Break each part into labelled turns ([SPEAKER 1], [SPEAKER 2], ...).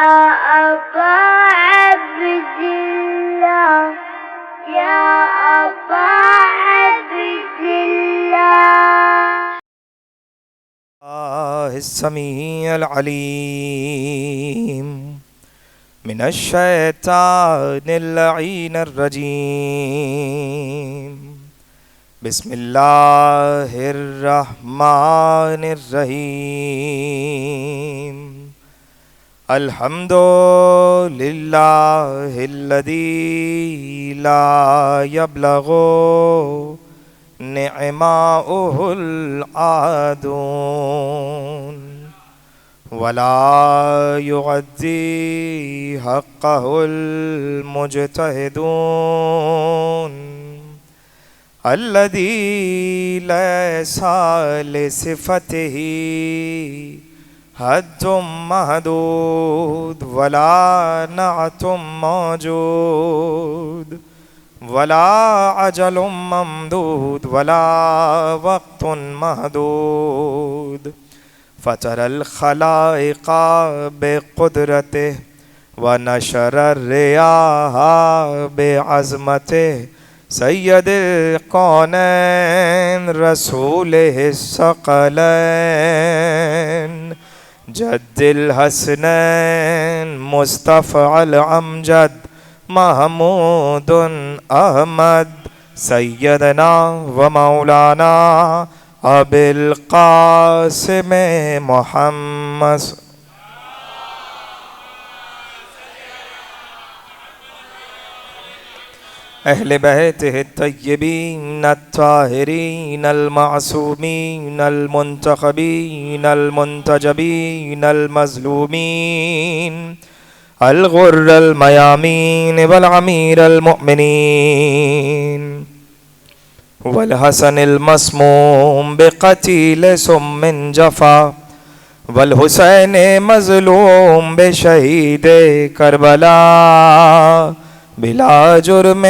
[SPEAKER 1] أبا عبد الله يا أبا عبد الله
[SPEAKER 2] السميع العليم من الشيطان اللعين الرجيم بسم الله الرحمن الرحيم الحمد لله الذي لا يبلغ نعماؤه العادون ولا يغذي حقه المجتهدون الذي ليس لصفته حد محدود ولا نعت موجود ولا عجل ممدود ولا وقت محدود فترى الخلائق بقدرته ونشر الرياح بعظمته سید القونین رسوله الثقلین جد الحسنین مصطفى الامجد محمود احمد سیدنا و مولانا ابی القاسم محمد اہل بیتہ الطیبین الطاہرین المعصومین المنتخبین المنتجبین المظلومین الغر المیامین والعمیر المؤمنین والحسن المسموم بقتیل سم جفا والحسین مظلوم بشہید کربلا بلا جرم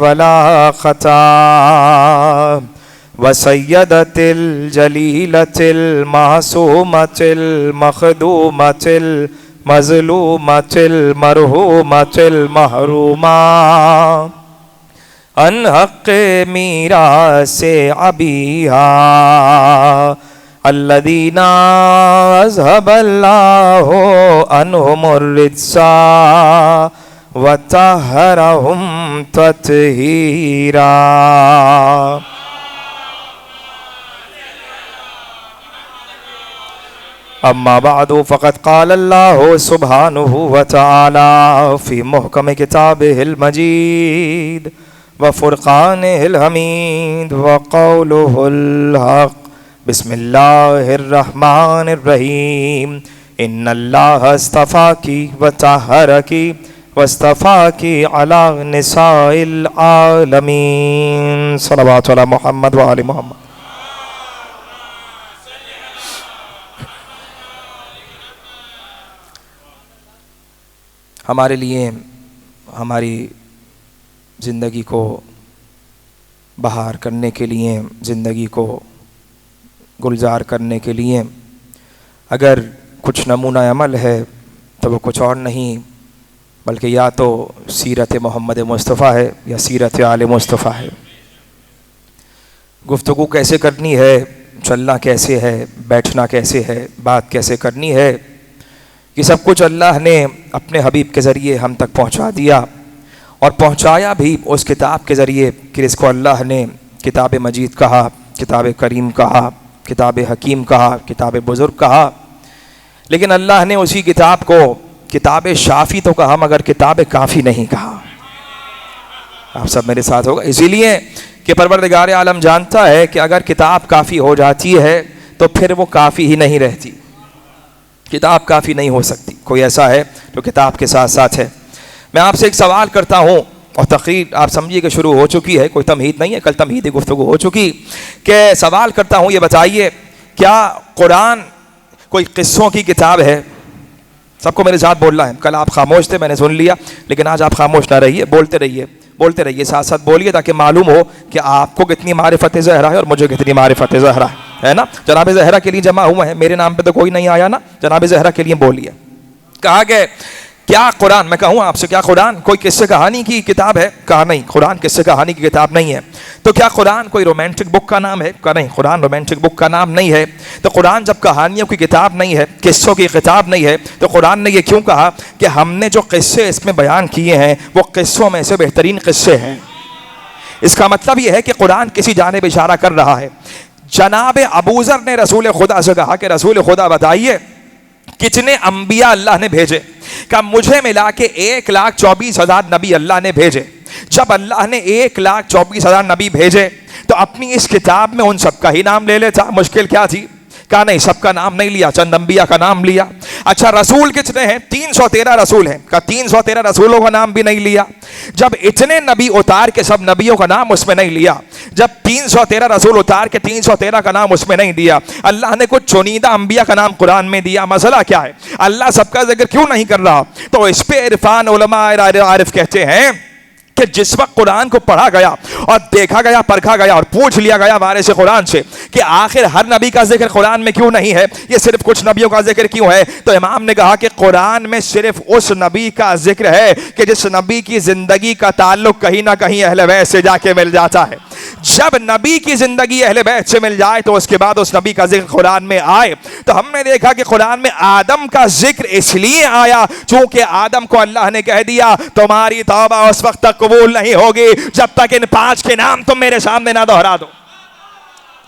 [SPEAKER 2] ولا خطا وسیدت الجلیلت المعصومت المخدومت المظلومت المرحومت المحرومہ ان حق میراث ابیہا الذین اذهب اللہ عنہم الرجس وطہرہم تطہیرا اما بعد فقد قال اللہ سبحانہ وتعالی فی محکم کتابہ المجید وفرقانہ الحمید وقولہ الحق بسم اللہ الرحمن الرحیم ان اللہ اصطفاکی وطہرکی واصطفاکی علی نساء العالمین صلوات علی محمد وآل محمد. ہمارے لیے ہماری زندگی کو بہار کرنے کے لیے، زندگی کو گلزار کرنے کے لیے اگر کچھ نمونہ عمل ہے تو وہ کچھ اور نہیں بلکہ یا تو سیرت محمد مصطفیٰ ہے یا سیرت آل مصطفیٰ ہے. گفتگو کیسے کرنی ہے، چلنا کیسے ہے، بیٹھنا کیسے ہے، بات کیسے کرنی ہے، یہ سب کچھ اللہ نے اپنے حبیب کے ذریعے ہم تک پہنچا دیا، اور پہنچایا بھی اس کتاب کے ذریعے کہ اس کو اللہ نے کتاب مجید کہا، کتاب کریم کہا، کتاب حکیم کہا، کتاب بزرگ کہا. لیکن اللہ نے اسی کتاب کو کتاب شافی تو کہا مگر کتاب کافی نہیں کہا. آپ سب میرے ساتھ ہوگا. اسی لیے کہ پروردگار عالم جانتا ہے کہ اگر کتاب کافی ہو جاتی ہے تو پھر وہ کافی ہی نہیں رہتی، کتاب کافی نہیں ہو سکتی. کوئی ایسا ہے جو کتاب کے ساتھ ساتھ ہے؟ میں آپ سے ایک سوال کرتا ہوں اور تقریر آپ سمجھیے کہ شروع ہو چکی ہے، کوئی تمہید نہیں ہے، کل تمہیدی گفتگو ہو چکی. کہ سوال کرتا ہوں، یہ بتائیے کیا قرآن کوئی قصوں کی کتاب ہے؟ سب کو میرے ساتھ بولنا ہے. کل آپ خاموش تھے، میں نے سن لیا، لیکن آج آپ خاموش نہ رہیے، بولتے رہیے، بولتے رہیے، ساتھ ساتھ بولیے تاکہ معلوم ہو کہ آپ کو کتنی معرفت زہرا ہے اور مجھے کتنی معرفت زہرا ہے نا. جناب زہرا کے لیے جمع ہوا ہے، میرے نام پہ تو کوئی نہیں آیا نا. جناب زہرا کے لیے بولیے، کہا کہ کیا قرآن، میں کہوں آپ سے کیا قرآن کوئی قصے کہانی کی کتاب ہے؟ کہا نہیں، قرآن قصے کہانی کی کتاب نہیں ہے۔ تو کیا قرآن کوئی رومانٹک بک کا نام ہے؟ کہا نہیں، قرآن رومانٹک بک کا نام نہیں ہے۔ تو قرآن جب کہانیوں کی کتاب نہیں ہے، قصوں کی کتاب نہیں ہے، تو قرآن نے یہ کیوں کہا کہ ہم نے جو قصے اس میں بیان کیے ہیں وہ قصوں میں سے بہترین قصے ہیں؟ اس کا مطلب یہ ہے کہ قرآن کسی جانب اشارہ کر رہا ہے۔ جناب ابوذر نے رسول خدا سے کہا کہ رسول خدا بتائیے کتنے انبیاء اللہ نے بھیجے؟ کہ مجھے ملا کے 1,24,000 نبی اللہ نے بھیجے۔ جب اللہ نے 1,24,000 نبی بھیجے تو اپنی اس کتاب میں ان سب کا ہی نام لے لیتا، مشکل کیا تھی؟ کہا نہیں، سب کا نام نہیں لیا، چند انبیاء کا نام لیا۔ اچھا رسول کتنے ہیں؟ 313 رسول ہیں۔ کہا 313 رسولوں کا نام بھی نہیں لیا۔ جب اتنے نبی اتار کے سب نبیوں کا نام اس میں نہیں لیا، جب 313 رسول اتار کے 313 کا نام اس میں نہیں دیا، اللہ نے کچھ چنیدہ انبیاء کا نام قرآن میں دیا، مسئلہ کیا ہے؟ اللہ سب کا ذکر کیوں نہیں کر رہا؟ تو اس پہ عرفان علماء عارف کہتے ہیں کہ جس وقت قرآن کو پڑھا گیا اور دیکھا گیا، پرکھا گیا اور پوچھ لیا گیا وارث قرآن سے کہ آخر ہر نبی کا ذکر قرآن میں کیوں نہیں ہے، یہ صرف کچھ نبیوں کا ذکر کیوں ہے؟ تو امام نے کہا کہ قرآن میں صرف اس نبی کا ذکر ہے کہ جس نبی کی زندگی کا تعلق کہیں نہ کہیں اہل بیت سے جا کے مل جاتا ہے۔ جب نبی کی زندگی اہل بیت سے مل جائے تو اس کے بعد اس نبی کا ذکر قرآن میں آئے۔ تو ہم نے دیکھا کہ قرآن میں آدم کا ذکر اس لیے آیا چونکہ آدم کو اللہ نے کہہ دیا تمہاری توبہ اس وقت تک قبول نہیں ہوگی جب تک ان 5 کے نام تم میرے سامنے نہ دہرا دو۔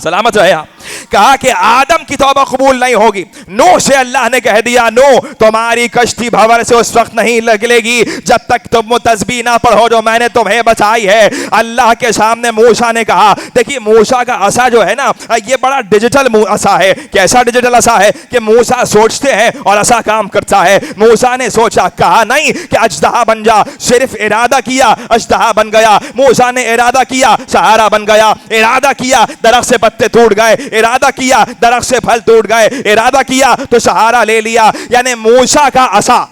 [SPEAKER 2] سلامت رہے آپ۔ کہا کہ آدم کی توبہ قبول نہیں ہوگی۔ نوح سے اللہ نے کہہ دیا نوح تمہاری کشتی بھنور سے اس وقت نہیں نکلے گی جب تک تم وہ تسبیح نہ پڑھو جو میں نے تمہیں بچائی ہے۔ اللہ کے سامنے موسیٰ نے کہا، دیکھیے موسیٰ کا عصا جو ہے نا یہ بڑا ڈیجیٹل عصا ہے۔ کیسا ڈیجیٹل عصا ہے کہ موسیٰ سوچتے ہیں اور عصا کام کرتا ہے۔ موسیٰ نے سوچا، کہا نہیں کہ اژدہا بن جا، صرف ارادہ کیا اژدہا بن گیا۔ موسیٰ نے ارادہ کیا سہارا بن گیا، ارادہ کیا درخت سے پتے ٹوٹ گئے، ارادہ کیا درخت سے پھل ٹوٹ گئے، ارادہ کیا تو سہارا لے لیا۔ یعنی موسیٰ کا عصا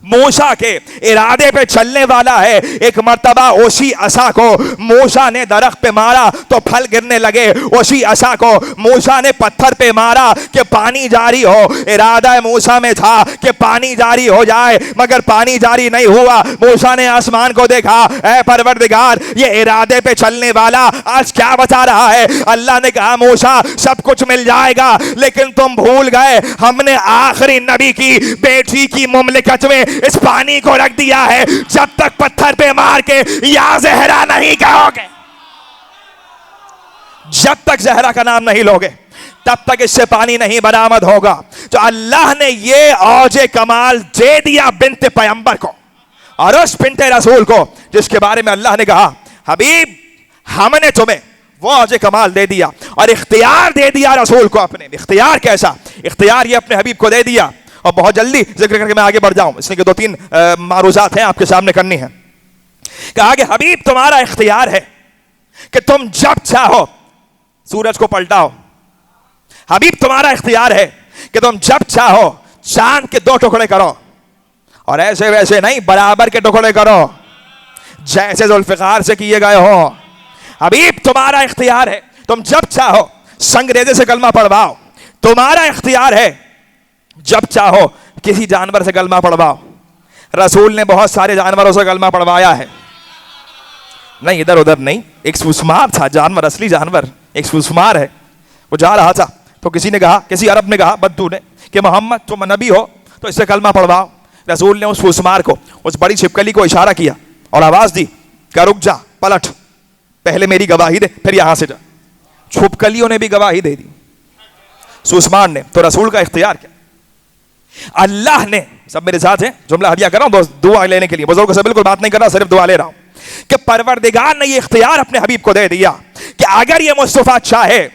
[SPEAKER 2] موسیٰ کے ارادے پہ چلنے والا ہے۔ ایک مرتبہ اسی عصا کو موسیٰ نے درخت پہ مارا تو پھل گرنے لگے، اسی عصا کو موسیٰ نے پتھر پہ مارا کہ پانی جاری ہو۔ ارادہ موسیٰ میں تھا کہ پانی جاری ہو جائے مگر پانی جاری نہیں ہوا۔ موسیٰ نے آسمان کو دیکھا، اے پروردگار یہ ارادے پہ چلنے والا آج کیا بتا رہا ہے؟ اللہ نے کہا موسیٰ سب کچھ مل جائے گا لیکن تم بھول گئے ہم نے آخری نبی کی بیٹی کی مملکت میں اس پانی کو رکھ دیا ہے، جب تک پتھر پہ مار کے یا زہرا نہیں کہو گے، جب تک زہرا کا نام نہیں لوگے تب تک اس سے پانی نہیں برآمد ہوگا۔ تو اللہ نے یہ اوج کمال دے دیا بنت پیغمبر کو اور اس بنت رسول کو جس کے بارے میں اللہ نے کہا حبیب ہم نے تمہیں وہ اوج کمال دے دیا اور اختیار دے دیا رسول کو اپنے۔ اختیار کیسا؟ اختیار یہ اپنے حبیب کو دے دیا۔ اور بہت جلدی ذکر کر کے میں آگے بڑھ جاؤں، اس لیے کہ 2-3 معروضات ہیں آپ کے سامنے کرنی ہیں۔ کہا کہ حبیب تمہارا اختیار ہے کہ تم جب چاہو سورج کو پلٹاؤ۔ حبیب تمہارا اختیار ہے کہ تم جب چاہو چاند کے 2 ٹکڑے کرو، اور ایسے ویسے نہیں برابر کے ٹکڑے کرو جیسے ذوالفقار سے کیے گئے ہو۔ حبیب تمہارا اختیار ہے تم جب چاہو سنگریزے سے کلمہ پڑھواؤ، تمہارا اختیار ہے جب چاہو کسی جانور سے کلمہ پڑھواؤ۔ رسول نے بہت سارے جانوروں سے کلمہ پڑھوایا ہے، نہیں ادھر ادھر نہیں۔ ایک سوسمار تھا جانور، اصلی جانور ایک سوسمار ہے، وہ جا رہا تھا تو کسی نے کہا، کسی عرب نے کہا بدو نے کہ محمد تم نبی ہو تو اس سے کلمہ پڑھواؤ۔ رسول نے اس سوسمار کو، اس بڑی چھپکلی کو اشارہ کیا اور آواز دی کہ رک جا، پلٹ، پہلے میری گواہی دے پھر یہاں سے جا۔ چھپکلیوں نے بھی گواہی دے دی، سوسمار نے۔ تو رسول کا اختیار کیا؟ اللہ نے، سب میرے ساتھ ہیں، جملہ ہدیہ کر رہا ہوں دعا لینے کے لیے، بزرگوں سے بالکل بات نہیں کر رہا، صرف دعا لے رہا ہوں کہ پروردگار نے یہ اختیار اپنے حبیب کو دے دیا کہ اگر یہ مصطفیٰ چاہے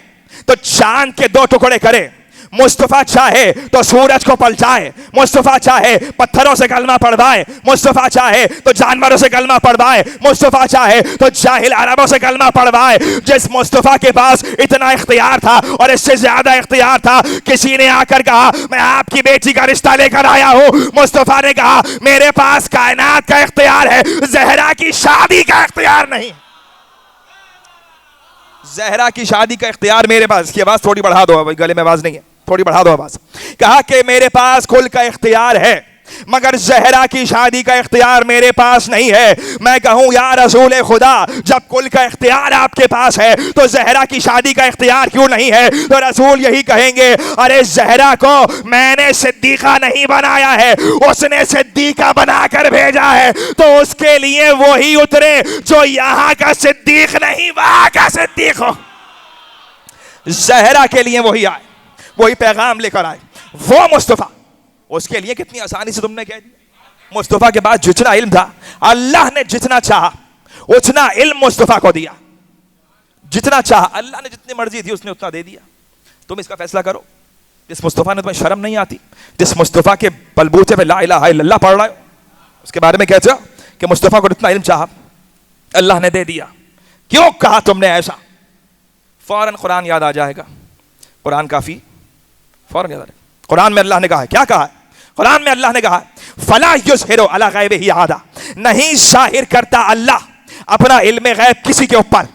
[SPEAKER 2] تو چاند کے 2 ٹکڑے کرے، مصطفیٰ چاہے تو سورج کو پلٹائے، مصطفیٰ چاہے پتھروں سے کلمہ پڑھوائے، مصطفیٰ چاہے تو جانوروں سے کلمہ پڑھوائے، مصطفیٰ چاہے تو جاہل عربوں سے کلمہ پڑھوائے۔ جس مصطفیٰ کے پاس اتنا اختیار تھا اور اس سے زیادہ اختیار تھا، کسی نے آ کر کہا میں آپ کی بیٹی کا رشتہ لے کر آیا ہوں، مصطفیٰ نے کہا میرے پاس کائنات کا اختیار ہے، زہرا کی شادی کا اختیار نہیں۔ زہرا کی شادی کا اختیار میرے پاس، اس کی آواز تھوڑی بڑھا دو، گلے میں آواز نہیں ہے، تھوڑی بڑھا دو آواز۔ کہا کہ میرے پاس کل کا اختیار ہے مگر زہرا کی شادی کا اختیار میرے پاس نہیں ہے. میں کہوں یا رسول خدا جب کل کا اختیار آپ کے پاس ہے تو زہرا کی شادی کا اختیار کیوں نہیں ہے؟ تو رسول یہی کہیں گے ارے زہرا کو میں نے صدیقہ نہیں بنایا ہے, اس نے صدیقہ بنا کر بھیجا ہے, تو اس کے لیے وہی اترے جو یہاں کا صدیق نہیں وہاں کا صدیق ہو. زہرا کے لیے وہی آئے, وہی پیغام لے کر آئے, وہ مصطفیٰ. اس کے لیے کتنی آسانی سے تم نے کہہ دیا. مصطفیٰ کے بعد جتنا علم تھا اللہ نے جتنا چاہا اتنا علم مصطفیٰ کو دیا. جتنا چاہا اللہ نے جتنی مرضی تھی اس نے اتنا دے دیا. تم اس کا فیصلہ کرو. جس مصطفیٰ نے تمہیں شرم نہیں آتی, جس مصطفیٰ کے بلبوتے پہ لا الہ الا اللہ پڑھ رہا ہو, اس کے بارے میں کہتے ہو کہ مصطفیٰ کو جتنا علم چاہا اللہ نے دے دیا. کیوں کہا تم نے ایسا؟ فوراً قرآن یاد آ جائے گا. قرآن کافی فوراً یاد آ جائے گا. قرآن میں اللہ نے کہا ہے, کیا کہا ہے؟ قرآن میں اللہ نے کہا فلا یظہر علی غیبہ احدا, نہیں ظاہر کرتا اللہ اپنا علم غیب کسی کے اوپر,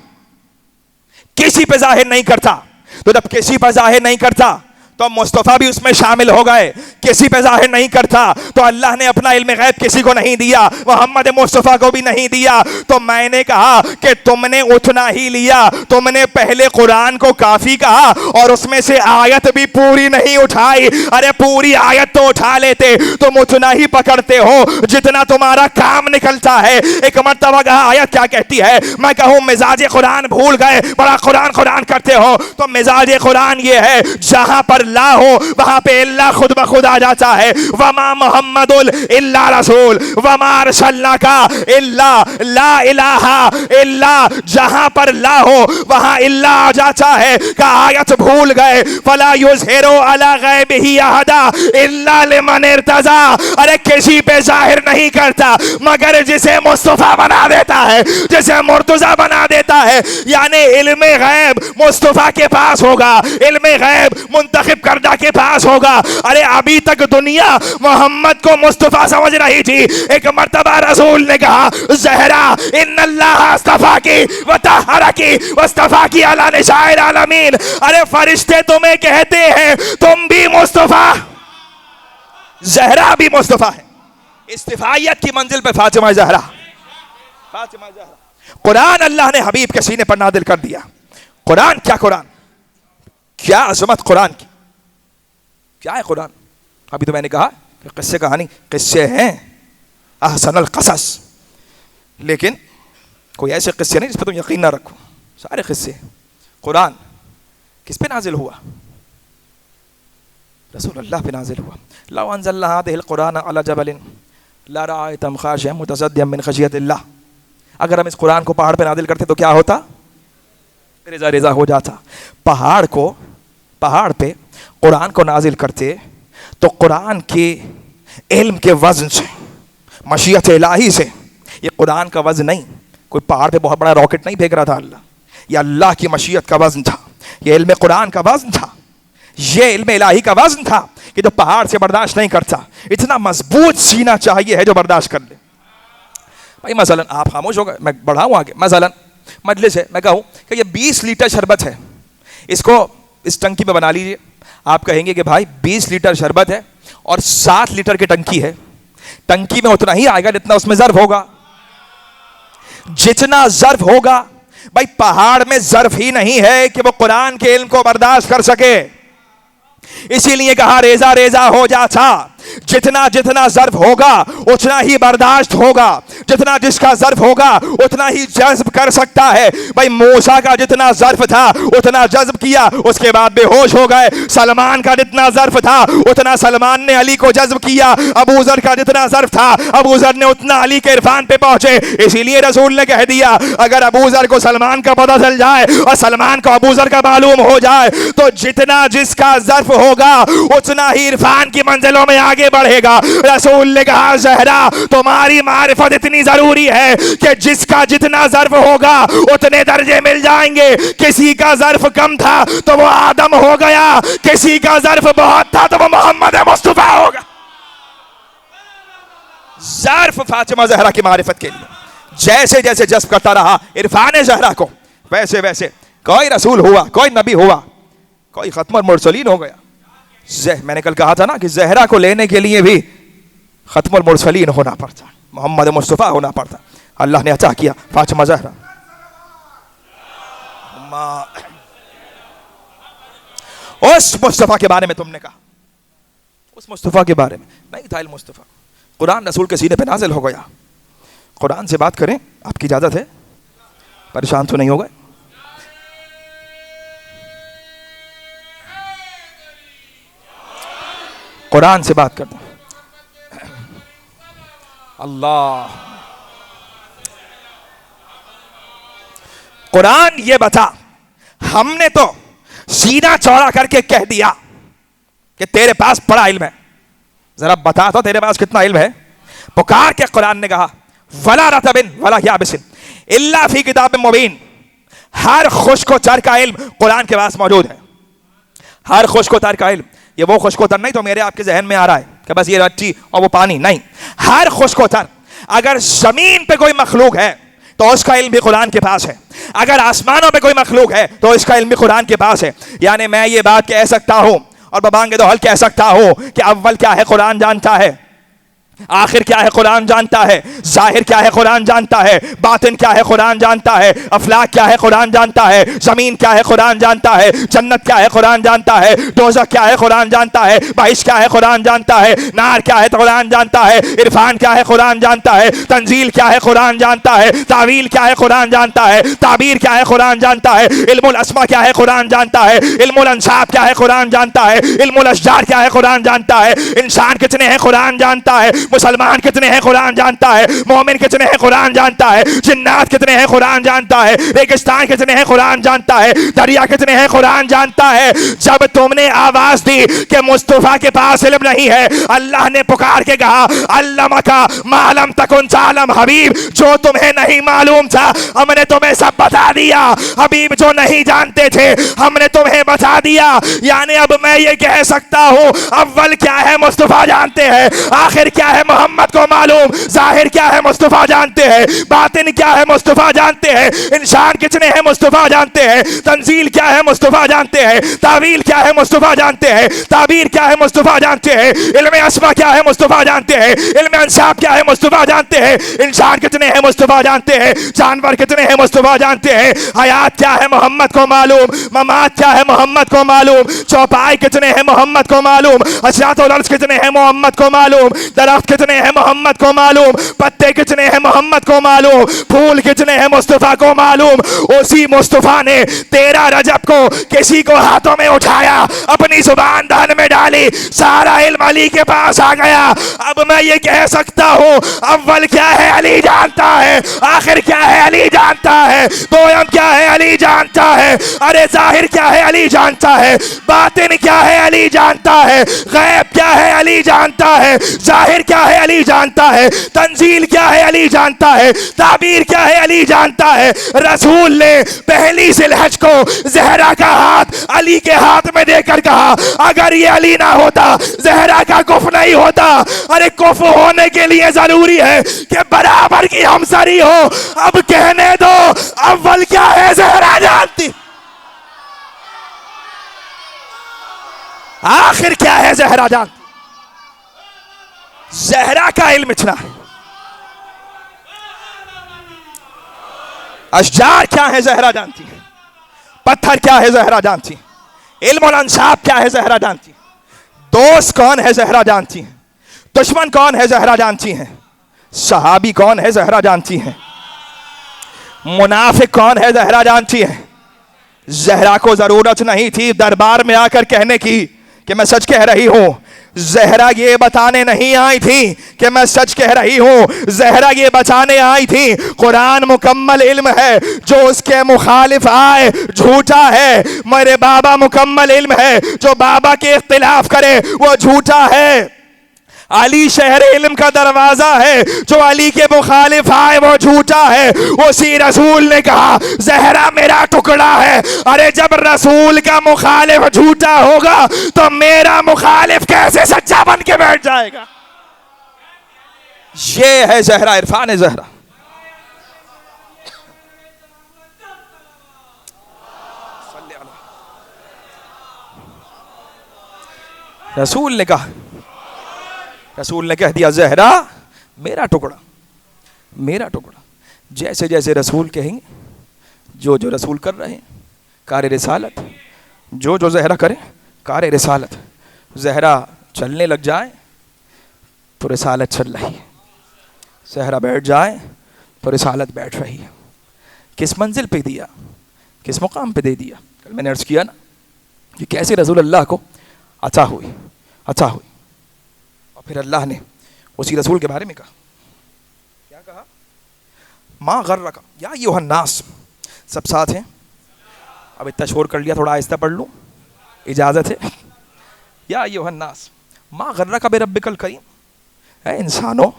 [SPEAKER 2] کسی پہ ظاہر نہیں کرتا. تو جب کسی پہ ظاہر نہیں کرتا تو مصطفیٰ بھی اس میں شامل ہو گئے. کسی پہ ظاہر نہیں کرتا تو اللہ نے اپنا علم غیب کسی کو نہیں دیا, محمد مصطفیٰ کو بھی نہیں دیا. تو میں نے کہا کہ تم نے اتنا ہی لیا, تم نے پہلے قرآن کو کافی کہا اور اس میں سے آیت بھی پوری نہیں اٹھائی. ارے پوری آیت تو اٹھا لیتے, تم اتنا ہی پکڑتے ہو جتنا تمہارا کام نکلتا ہے. ایک مرتبہ کہا آیت کیا کہتی ہے, میں کہوں مزاج قرآن بھول گئے, بڑا قرآن قرآن کرتے ہو. تو مزاج قرآن یہ ہے جہاں پر لا ہو وہاں پہ اللہ خود بخود آ جاتا ہے. وما محمد الا رسول وما ارسلناک الا لا الہ الا, جہاں پر لا ہو وہاں اللہ آ جاتا ہے. کہ آیت بھول گئے فلا یظہر علی غیبہ احدا الا لمن ارتضی, ارے کسی پہ ظاہر نہیں کرتا مگر جسے مصطفیٰ بنا دیتا ہے, جسے مرتضی بنا دیتا ہے. یعنی علم غیب مصطفیٰ کے پاس ہوگا, علم غیب منتخب کردہ کے پاس ہوگا. ارے ابھی تک دنیا محمد کو مصطفیٰ سمجھ رہی تھی. ایک مرتبہ رسول نے کہا زہرا ان اللہ اصطفاکی وطہرکی واصطفاکی علی نساء العالمین, ارے فرشتے تمہیں کہتے ہیں تم بھی مصطفیٰ, زہرا بھی مصطفیٰ ہے. اصطفائیت کی منزل پہ فاطمہ زہرا. فاطمہ زہرا قرآن اللہ نے حبیب کے سینے پر نازل کر دیا. قرآن کیا, قرآن کیا عظمت قرآن کی, کیا ہے قرآن. ابھی تو میں نے کہا کہ قصے کہانی قصے ہیں احسن القصص, لیکن کوئی ایسے قصے نہیں جس پہ تم یقین نہ رکھو, سارے قصے. قرآن کس پہ نازل ہوا؟ رسول اللہ پہ نازل ہوا. لو انزلنا هذه القرآن على جبل لرأيته خاشعا متصدعا من خشیۃ اللہ, اگر ہم اس قرآن کو پہاڑ پہ نازل کرتے تو کیا ہوتا؟ ریزہ ریزہ ہو جاتا. پہاڑ پہ قرآن کو نازل کرتے تو قرآن کے علم کے وزن سے, مشیت الہی سے, یہ قرآن کا وزن نہیں, کوئی پہاڑ پہ بہت بڑا راکٹ نہیں پھینک رہا تھا اللہ, یہ اللہ کی مشیت کا وزن تھا, یہ علم قرآن کا وزن تھا, یہ علم الہی کا وزن تھا کہ جو پہاڑ سے برداشت نہیں کرتا. اتنا مضبوط سینہ چاہیے ہے جو برداشت کر لے. بھائی مثلا آپ خاموش ہو گئے, میں بڑھاؤں آگے. مثلا مجلس ہے, میں کہوں کہ یہ 20 لیٹر شربت ہے, اس کو اس ٹنکی میں بنا لیجئے. آپ کہیں گے کہ بھائی 20 لیٹر شربت ہے اور 7 لیٹر کی ٹنکی ہے, ٹنکی میں اتنا ہی آئے گا جتنا اس میں ظرف ہوگا. جتنا ظرف ہوگا, بھائی پہاڑ میں ظرف ہی نہیں ہے کہ وہ قرآن کے علم کو برداشت کر سکے, اسی لیے کہا ریزہ ریزہ ہو جاتا. جتنا جتنا ظرف ہوگا اتنا ہی برداشت ہوگا, جتنا جس کا ظرف ہوگا اتنا ہی جذب کر سکتا ہے. بھائی موسیٰ کا جتنا ظرف تھا اتنا جذب کیا, اس کے بعد بے ہوش ہو گئے. سلمان کا جتنا ظرف تھا اتنا سلمان نے علی کو جذب کیا. ابو ذر کا جتنا ظرف تھا ابو ذر نے اتنا علی کے عرفان پہ پہنچے. اسی لیے رسول نے کہہ دیا اگر ابو ذر کو سلمان کا پتہ چل جائے اور سلمان کو ابو ذر کا معلوم ہو جائے تو جتنا جس کا ظرف ہوگا اتنا ہی عرفان کی منزلوں میں آگے بڑھے گا. رسول نے کہا زہرا تمہاری معرفت اتنی ضروری ہے کہ جس کا جتنا ظرف ہوگا اتنے درجے مل جائیں گے. کسی کا ظرف کم تھا تو وہ آدم ہو گیا, کسی کا ظرف بہت تھا تو وہ محمد مصطفیٰ ہوگا. ظرف فاطمہ زہرا کی معرفت کے لیے جیسے جیسے جذب کرتا رہا عرفان زہرا کو, ویسے ویسے کوئی رسول ہوا, کوئی نبی ہوا, کوئی ختم المرسلین ہو گیا. میں نے کل کہا تھا نا کہ زہرا کو لینے کے لیے بھی ختم المرسلین ہونا پڑتا، محمد مصطفیٰ ہونا پڑتا. اللہ نے عطا کیا فاطمہ زہرا. اس مصطفیٰ کے بارے میں تم نے کہا، اس مصطفیٰ کے بارے میں نہیں تھا علم مصطفیٰ. قرآن رسول کے سینے پہ نازل ہو گیا. قرآن سے بات کریں، آپ کی اجازت ہے؟ پریشان تو نہیں ہو گئے؟ قرآن سے بات کرتا ہوں. اللہ، قرآن یہ بتا، ہم نے تو سینہ چوڑا کر کے کہہ دیا کہ تیرے پاس بڑا علم ہے. ذرا بتا تو تیرے پاس کتنا علم ہے. پکار کے قرآن نے کہا ولا رطب ولا یابس الا فی کتاب مبین. ہر خشک و تر کا علم قرآن کے پاس موجود ہے. ہر خشک و تر کا علم. یہ وہ خشک و تر نہیں تو میرے آپ کے ذہن میں آ رہا ہے کہ بس یہ مٹی اور وہ پانی نہیں. ہر خشک و تر. اگر زمین پہ کوئی مخلوق ہے تو اس کا علم بھی قرآن کے پاس ہے. اگر آسمانوں پہ کوئی مخلوق ہے تو اس کا علم بھی قرآن کے پاس ہے. یعنی میں یہ بات کہہ سکتا ہوں اور ببانگے دو حل کہہ سکتا ہوں کہ اول کیا ہے قرآن جانتا ہے، آخر کیا ہے قرآن جانتا ہے، ظاہر کیا ہے قرآن جانتا ہے، باطن کیا ہے قرآن جانتا ہے، افلاک کیا ہے قرآن جانتا ہے، زمین کیا ہے قرآن جانتا ہے، جنت کیا ہے قرآن جانتا ہے، دوزخ کیا ہے قرآن جانتا ہے، بہشت کیا ہے قرآن جانتا ہے، نار کیا ہے قرآن جانتا ہے، عرفان کیا ہے قرآن جانتا ہے، تنزیل کیا ہے قرآن جانتا ہے، تعویل کیا ہے قرآن جانتا ہے، تعبیر کیا ہے قرآن جانتا ہے، علم الاسماء کیا ہے قرآن جانتا ہے، علم الانساب کیا ہے قرآن جانتا ہے، علم الاشجار کیا ہے قرآن جانتا ہے، انسان کتنے ہیں قرآن جانتا ہے، مسلمان کتنے ہیں قرآن جانتا ہے، مومن کتنے ہیں قرآن جانتا ہے، جنات کتنے ہیں قرآن جانتا ہے، ریگستان کتنے ہیں قرآن جانتا ہے، دریا کتنے ہیں قرآن جانتا ہے. جب تم نے آواز دی کہ مصطفیٰ کے پاس علم نہیں ہے، اللہ نے پکار کے کہا علمک ما لم تکن تعلم. حبیب جو تمہیں نہیں معلوم تھا ہم نے تمہیں سب بتا دیا. حبیب جو نہیں جانتے تھے ہم نے تمہیں بتا دیا. یعنی اب میں یہ کہہ سکتا ہوں اول کیا ہے مصطفیٰ جانتے ہیں، آخر کیا ہے محمد کو معلوم، ظاہر کیا ہے مصطفیٰ جانتے ہیں، باطن کیا ہے مصطفیٰ جانتے ہیں، انسان کتنے ہیں مصطفیٰ جانتے ہیں، تنزیل کیا ہے مصطفیٰ جانتے ہیں، تعویل کیا ہے مصطفیٰ جانتے ہیں، تعبیر کیا ہے مصطفیٰ جانتے ہیں، علم اسماء کیا ہے مصطفیٰ جانتے ہیں، علم انساب کیا ہے مصطفیٰ جانتے ہیں. انسان کتنے ہیں مصطفیٰ جانتے ہیں، جانور کتنے ہیں مصطفیٰ جانتے ہیں. حیات کیا ہے محمد کو معلوم، ممات کیا ہے محمد کو معلوم، چوپائے کتنے ہیں محمد کو معلوم، حشرات والارض کتنے ہیں محمد کو معلوم، درخت کتنے ہیں محمد کو معلوم، پتے کتنے ہیں محمد کو معلوم، پھول کتنے ہیں مصطفیٰ کو معلوم. اسی مصطفیٰ نے 13 رجب کو کسی کو ہاتھوں میں اٹھایا، اپنی زبان دہن میں ڈالی، سارا علم علی کے پاس آ گیا. اب میں یہ کہہ سکتا ہوں اول کیا ہے علی جانتا ہے، آخر کیا ہے علی جانتا ہے، دویم کیا ہے علی جانتا ہے، ارے ظاہر کیا ہے علی جانتا ہے، باطن کیا ہے علی جانتا ہے، غیب کیا ہے علی جانتا ہے، ظاہر کیا ہے علی جانتا ہے، تنزیل کیا ہے علی جانتا ہے، تعبیر کیا ہے علی جانتا ہے. رسول نے پہلی ذی الحج کو زہرا کا ہاتھ علی کے ہاتھ میں دے کر کہا اگر یہ علی نہ ہوتا زہرا کا کف نہیں ہوتا. ارے کف ہونے کے لیے ضروری ہے کہ برابر کی ہمسری ہو. اب کہنے دو اول کیا ہے زہرا جانتی، آخر کیا ہے زہرا جانتی. زہرا کا علم اتنا ہے. اشجار کیا ہے زہرا جانتی ہے، پتھر کیا ہے زہرا جانتی ہے، علم الانساب کیا ہے زہرا جانتی ہے، دوست کون ہے زہرا جانتی ہے، دشمن کون ہے زہرا جانتی ہیں، صحابی کون ہے زہرا جانتی ہیں، منافق کون ہے زہرا جانتی ہے. زہرا کو ضرورت نہیں تھی دربار میں آ کر کہنے کی کہ میں سچ کہہ رہی ہوں. زہرا یہ بتانے نہیں آئی تھی کہ میں سچ کہہ رہی ہوں. زہرا یہ بتانے آئی تھی قرآن مکمل علم ہے، جو اس کے مخالف آئے جھوٹا ہے. میرے بابا مکمل علم ہے، جو بابا کے اختلاف کرے وہ جھوٹا ہے. علی شہر علم کا دروازہ ہے، جو علی کے مخالف آئے وہ جھوٹا ہے. اسی رسول نے کہا زہرا میرا ٹکڑا ہے. ارے جب رسول کا مخالف جھوٹا ہوگا تو میرا مخالف کیسے سچا بن کے بیٹھ جائے گا. یہ ہے زہرا، عرفان زہرا. رسول نے کہا رسول نے کہہ دیا زہرا میرا ٹکڑا میرا ٹکڑا. جیسے جیسے رسول کہیں گے, جو جو رسول کر رہے ہیں کار رسالت, جو جو زہرا کرے کار رسالت, زہرا چلنے لگ جائے تو رسالت چل رہی ہے, زہرا بیٹھ جائے تو رسالت بیٹھ رہی ہے. کس منزل پہ دیا, کس مقام پہ دے دیا. کل میں نے عرض کیا نا کہ کیسے رسول اللہ کو عطا ہوئی. اور پھر اللہ نے اسی رسول کے بارے میں کہا, کیا کہا؟ ما غرک یا ایھا الناس. سب ساتھ ہیں؟ اب اتنا شور کر لیا, تھوڑا آہستہ پڑھ لوں, اجازت ہے؟ یا ایھا الناس ما غرک بربک الکریم. اے انسانوں,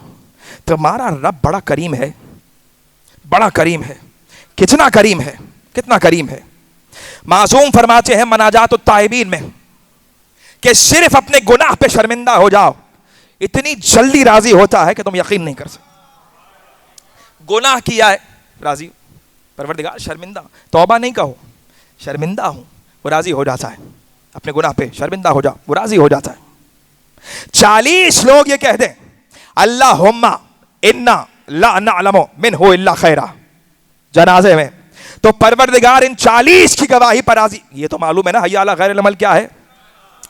[SPEAKER 2] تمہارا رب بڑا کریم ہے, بڑا کریم ہے. کتنا کریم ہے, کتنا کریم ہے. معصوم فرماتے ہیں مناجات التائبین میں کہ صرف اپنے گناہ پہ شرمندہ ہو جاؤ اتنی جلدی راضی ہوتا ہے کہ تم یقین نہیں کر سکتے. گناہ کیا ہے راضی, پروردگار شرمندہ, توبہ نہیں کہو شرمندہ ہوں, وہ راضی ہو جاتا ہے. اپنے گناہ پہ شرمندہ ہو جاؤ, وہ راضی ہو جاتا ہے. 40 لوگ یہ کہہ دیں اللہم انا لا نعلم منہ الا خیرا جنازے میں, تو پروردگار ان 40 کی گواہی پر راضی. یہ تو معلوم ہے نا حی علی خیر العمل کیا ہے,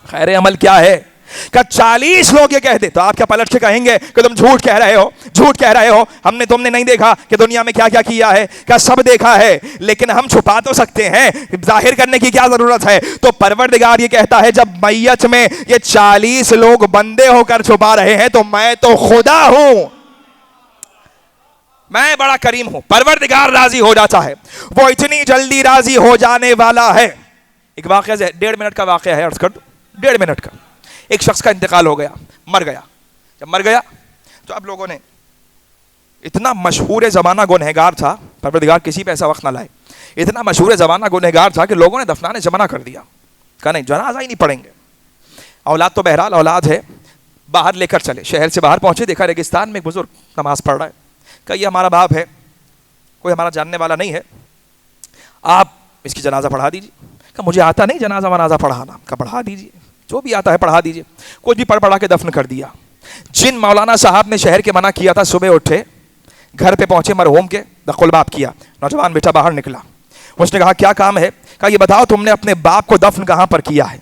[SPEAKER 2] خیر عمل کیا ہے. کہ 40 لوگ یہ کہتے تو آپ کیا پلٹ کے کہیں گے کہ تم جھوٹ کہہ رہے ہو, جھوٹ کہہ رہے ہو, تم نے نہیں دیکھا کہ دنیا میں کیا کیا کیا ہے. کیا سب دیکھا ہے, لیکن ہم چھپا تو سکتے ہیں, ظاہر کرنے کی کیا ضرورت ہے. تو پروردگار یہ کہتا ہے جب میت میں یہ 40 لوگ بندے ہو کر چھپا رہے ہیں تو میں تو خدا ہوں, میں بڑا کریم ہوں. پروردگار راضی ہو جاتا ہے, وہ اتنی جلدی راضی ہو جانے والا ہے. ایک واقعہ 1.5 منٹ کا واقعہ ہے, عرض کر دوں 1.5 منٹ کا. ایک شخص کا انتقال ہو گیا, مر گیا. جب مر گیا تو اب لوگوں نے, اتنا مشہور زمانہ گنہگار تھا, پروردگار کسی پہ ایسا وقت نہ لائے, اتنا مشہور زمانہ گنہگار تھا کہ لوگوں نے دفنانے سے منع کر دیا. کہا نہیں جنازہ ہی نہیں پڑھیں گے. اولاد تو بہرحال اولاد ہے, باہر لے کر چلے. شہر سے باہر پہنچے, دیکھا ریگستان میں ایک بزرگ نماز پڑھ رہا ہے. کہ یہ ہمارا باپ ہے, کوئی ہمارا جاننے والا نہیں ہے, آپ اس کی جنازہ پڑھا دیجیے. کہ مجھے آتا نہیں جنازہ ونازہ پڑھانا. کہ پڑھا دیجیے, جو بھی آتا ہے پڑھا دیجیے. کچھ بھی پڑھا کے دفن کر دیا. جن مولانا صاحب نے شہر کے منع کیا تھا, صبح اٹھے, گھر پہ پہنچے, مرحوم کے دخل باب کیا. نوجوان بیٹا باہر نکلا, اس نے کہا کیا کام ہے. کہا یہ بتاؤ تم نے اپنے باپ کو دفن کہاں پر کیا ہے.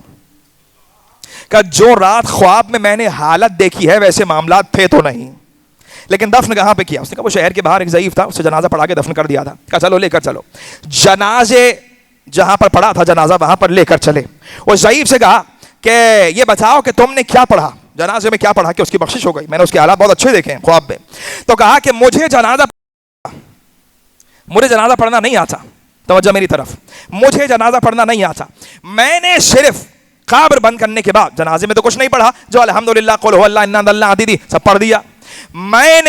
[SPEAKER 2] کہ جو رات خواب میں نے حالت دیکھی ہے ویسے معاملات تھے تو نہیں, لیکن دفن کہاں پہ کیا. اس نے کہا وہ شہر کے باہر ایک ضعیف تھا, اسے جنازہ پڑھا کے دفن کر دیا تھا. کہا چلو لے کر چلو. جنازے جہاں پر پڑھا تھا جنازہ وہاں پر لے کر چلے. وہ ضعیف سے کہا کہ یہ بتاؤ کہ تم نے کیا پڑھا, جنازے میں کیا پڑھا کہ اس کی بخشش ہو گئی. میں نے اس کے حالات بہت اچھے دیکھے ہیں خواب میں. تو کہا کہ مجھے جنازہ پڑھنا نہیں آتا. توجہ میری طرف, مجھے جنازہ پڑھنا نہیں آتا. میں نے صرف قبر بند کرنے کے بعد, جنازے میں تو کچھ نہیں پڑھا, جو الحمدللہ قل هو اللہ انا اللہ عدیدی سب پڑھ دیا. میں